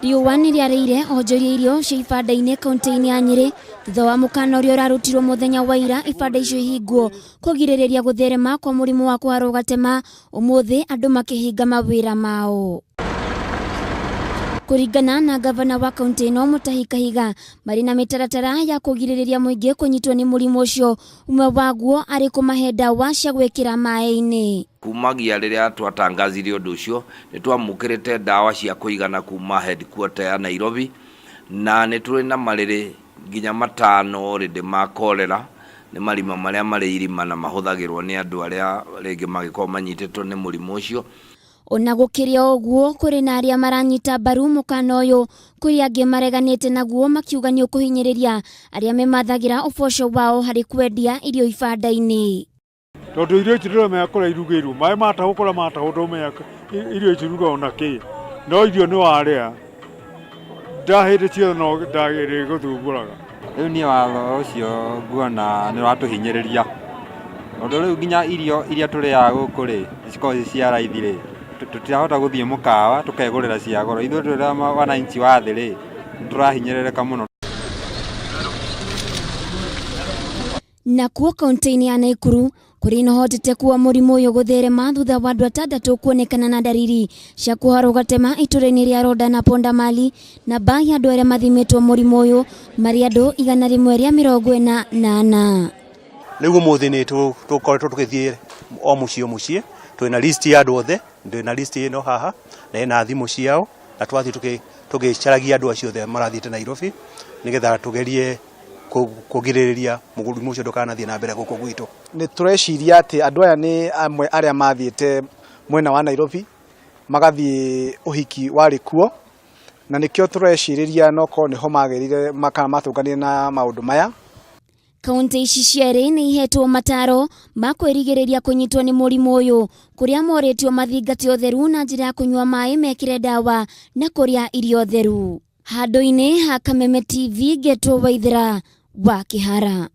Riũa nĩ rĩarĩire onjoria irio cia ibanda-inĩ kaunti-inĩ ya Nyeri thutha wa mũkana ũrĩa ũrarutirwo mũthenya wa ira ibanda icio ihingwo kũgirĩrĩria gũtherema kwa mũrimũ wa kũharwo gatema, ũmũthĩ andũ makĩhinga mawĩra mao. Kũringana na gavana wa kaunti ĩno Mutahi Kahiga, marĩ na mĩtaratara ya kũgirĩrĩria mũingĩ kũnyitwo nĩ mũrimũ ũcio, umwe waguo arĩ kũmahe ndawa cia gwĩkĩra maĩ-inĩ. Kumagia rĩrĩa twatangazire ũndũ ũcio nĩ twamũkĩrĩte ndawa cia kũigana kuma headquarter ya Nairobi, na nĩ tũrĩ na marĩrĩ nginya matano already ma kolera, nĩ marima marĩa marĩ irima na mahũthagĩrwo nĩ andũ arĩa rĩngĩ magĩkorwo manyitĩtwo nĩ mũrimũ ũcio. Ona gũkĩrĩ ũguo kũrĩ na arĩa maranyita mbaru mũkana ũyũ, kũrĩ angĩ mareganĩte naguo makiuga nĩ ũkũhinyĩrĩria arĩa memathagĩra ũboco wao harĩ kwendia irio ibanda-inĩ. Tondũ irio ici ndĩromenya kũrĩa irugĩirwo, maĩ matahwo kũrĩa matahwo ndũmenya irio ici irugagwo na kĩ, no irio nĩ warĩa ndahĩndĩ ciothe no ndagĩrĩ gũthumbũraga. Rĩu niĩ watho ũcio nguona nĩ ũratũhinyĩrĩria, tondũ rĩu nginya irio iria tũrĩaga gũkũ rĩ cikoragwo cia raithi rĩ, tũtirahota gũthiĩ mũkawa tũkegũrĩra cia goro, ithuĩ tũrĩa wananchi wa thĩ rĩ tũrahinyĩrĩrĩka mũno. Nakuo kaunti-inĩ ya Nakuru kũrĩ na ũhotekeku wa mũrimũ ũyũ gũtherema thutha wa andũ atandatũ kuonekana na ndariri cia kũharwo gatema itũra-inĩ rĩa Roda na Ponda Mali, na baadhi ya andũ arĩa mathimĩtwo mũrimũ ũyũ marĩ andũ 144. Rĩu ũmũthĩ nĩ tũkoretwo tũgĩthiĩ o mũciĩ twĩna list ya andũ othe, twĩna list ĩno haha na ĩna thimũ ciao, na twathiĩ tũgĩcaragia andũ acio othe marathiĩte Nairobi nĩgetha tũgerie kũgirĩrĩria mũrimũ ũcio ndũkanathiĩ na mbere gũkũ gwitũ. Nĩ tũreciria atĩ andũ aya nĩ amwe arĩa mathiĩte mwena wa Nairobi magathiĩ ũhiki warĩ kuo, na nĩkĩo tũrecirĩria no korwo nĩho magerire makana matũnganire na maũndũ maya. Kaunti ici cierĩ nĩ ihetwo mataro ma kwĩrigĩrĩria kũnyitwo nĩ mũrimũ ũyũ, kũrĩa morĩtio mathingate ũtheru na njĩra ya kũnyua maĩ mekĩre ndawa na kũrĩa irio theru. Handũ-inĩ ha Kameme TV, Getwo Waithera wa Kĩhara.